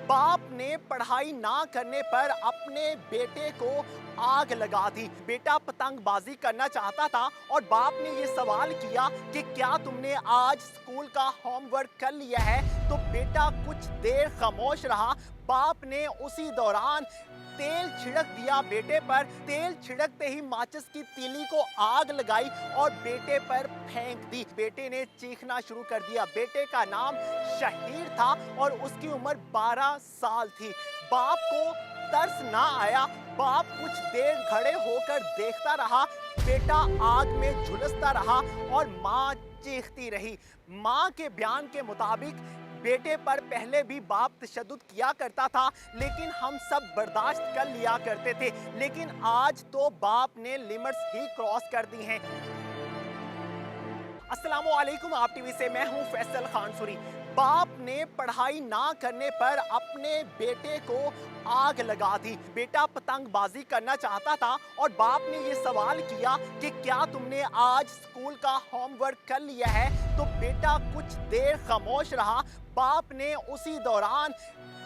बाप ने पढ़ाई ना करने पर अपने बेटे को आग लगा दी। बेटा पतंगबाजी करना चाहता था और बाप ने ये सवाल किया कि क्या तुमने आज स्कूल का होमवर्क कर लिया है? तो बेटा कुछ देर खामोश रहा। बाप ने उसी दौरान तेल छिड़क दिया बेटे पर। तेल छिड़कते ही माचिस की तीली को आग लगाई और बेटे पर फेंक दी। बेटे ने चीखना शुरू कर दिया। बेटे का नाम शहीर था और उसकी उम्र 12 साल थी। बाप को तरस ना आया। बाप कुछ देर खड़े होकर देखता रहा। बेटा आग में झुलसता रहा और मां चीखती रही। मां के बयान के मुताबिक बेटे पर पहले भी बाप तशद्दुद किया करता था, लेकिन हम सब बर्दाश्त कर लिया करते थे। लेकिन आज तो बाप ने लिमिट्स ही क्रॉस कर दी हैं। अस्सलामुअलैकुम, आप टीवी से मैं हूं फैसल खानसुरी। बाप ने पढ़ाई ना करने पर अपने बेटे को आग लगा दी। बेटा पतंगबाजी करना चाहता था और बाप ने ये सवाल किया कि क्या तुमने आज स्कूल का होमवर्क कर लिया है? तो बेटा कुछ देर खामोश रहा। बाप ने उसी दौरान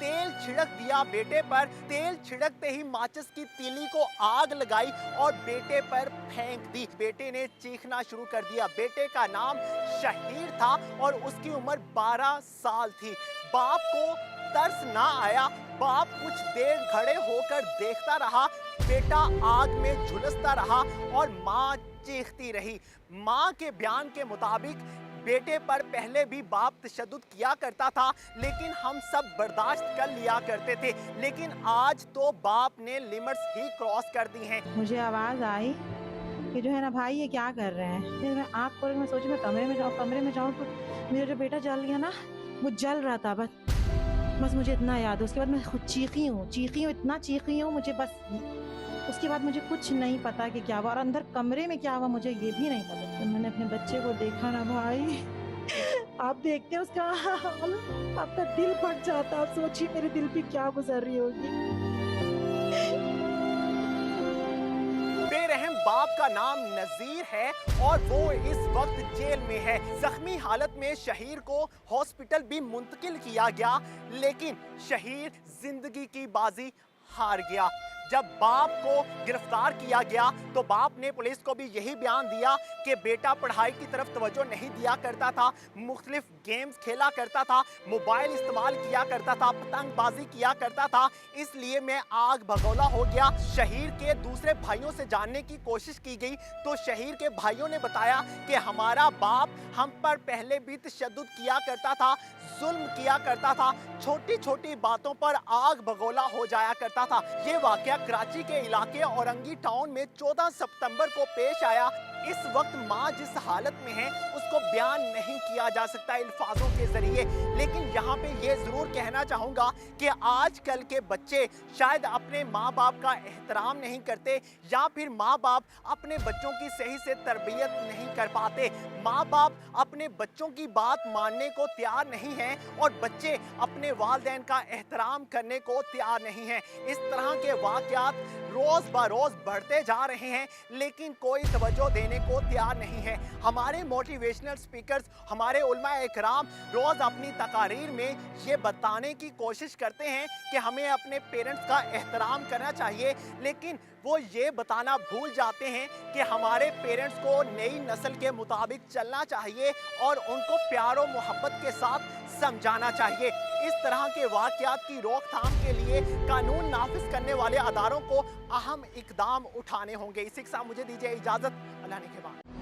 तेल छिड़क दिया बेटे पर। तेल छिड़कते ही माचिस की तीली को आग लगाई और बेटे पर फेंक दी। बेटे ने चीखना शुरू कर दिया। बेटे का नाम शहीर था और उसकी उम्र 12 साल थी। बाप को तरस ना आया। बाप कुछ देर खड़े होकर देखता रहा। बेटा आग में झुलसता रहा और मां चीखती रही। मां के बयान के मुताबिक बेटे पर पहले भी बाप तशद्दुद किया करता था, लेकिन हम सब बर्दाश्त कर लिया करते थे। लेकिन आज तो बाप ने लिमिट्स ही क्रॉस कर दी हैं। मुझे आवाज़ आई कि जो है ना भाई ये क्या कर रहे हैं। फिर मैं आँख खोल के मैं सोची मैं कमरे में जाऊँ तो मेरा जो बेटा जल गया ना, वो जल रहा था। बस मुझे इतना याद है। उसके बाद मैं खुद चीखी हूँ, इतना चीखी हूँ। मुझे बस उसके बाद मुझे कुछ नहीं पता कि क्या हुआ और अंदर कमरे में क्या हुआ मुझे ये भी नहीं पता। तो मैंने अपने बच्चे को देखा ना भाई, आप देखते हैं उसका हाल, आपका दिल फट जाता। आप सोचिए मेरे दिल पे क्या गुजर रही होगी। बेरहम बाप का नाम नजीर है और वो इस वक्त जेल में है। जख्मी हालत में शहीर को हॉस्पिटल भी मुंतकिल किया गया, लेकिन शहीर जिंदगी की बाजी हार गया। जब बाप को गिरफ्तार किया गया तो बाप ने पुलिस को भी यही बयान दिया कि बेटा पढ़ाई की तरफ तवज्जो नहीं दिया करता था, मुख्तलिफ गेम्स खेला करता था, मोबाइल इस्तेमाल किया करता था, पतंगबाजी किया करता था, इसलिए मैं आग भगोला हो गया। शहीर के दूसरे भाइयों से जानने की कोशिश की गई तो शहीर के भाइयों ने बताया कि हमारा बाप हम पर पहले भी तशद्दुद किया करता था, जुल्म किया करता था, छोटी छोटी बातों पर आग भगोला हो जाया करता था। ये वाकया कराची के इलाके औरंगी टाउन में 14 सितंबर को पेश आया। इस वक्त मां जिस हालत में है उसको बयान नहीं किया जा सकता अल्फाजों के जरिए, लेकिन यहाँ पे ये जरूर कहना चाहूंगा कि आजकल के बच्चे शायद अपने माँ बाप का एहतराम नहीं करते या फिर माँ बाप अपने बच्चों की सही से तरबियत नहीं कर पाते। माँ बाप अपने बच्चों की बात मानने को तैयार नहीं हैं और बच्चे अपने वालिदैन का एहतराम करने को तैयार नहीं हैं। इस तरह के वाक़यात रोज़ ब रोज़ बढ़ते जा रहे हैं, लेकिन कोई तवज्जो देने को तैयार नहीं है। हमारे मोटिवेशनल स्पीकर्स, हमारे उलमाए इकराम रोज़ अपनी तकारीर में ये बताने की कोशिश करते हैं कि हमें अपने पेरेंट्स का एहतराम करना चाहिए, लेकिन वो ये बताना भूल जाते हैं कि हमारे पेरेंट्स को नई नस्ल के मुताबिक चलना चाहिए और उनको प्यार और मोहब्बत के साथ समझाना चाहिए। इस तरह के वाक़यात की रोकथाम के लिए कानून नाफिज करने वाले अदारों को अहम इक़दाम उठाने होंगे। इसी के साथ मुझे दीजिए इजाज़त। अल्लाह ने के बाद।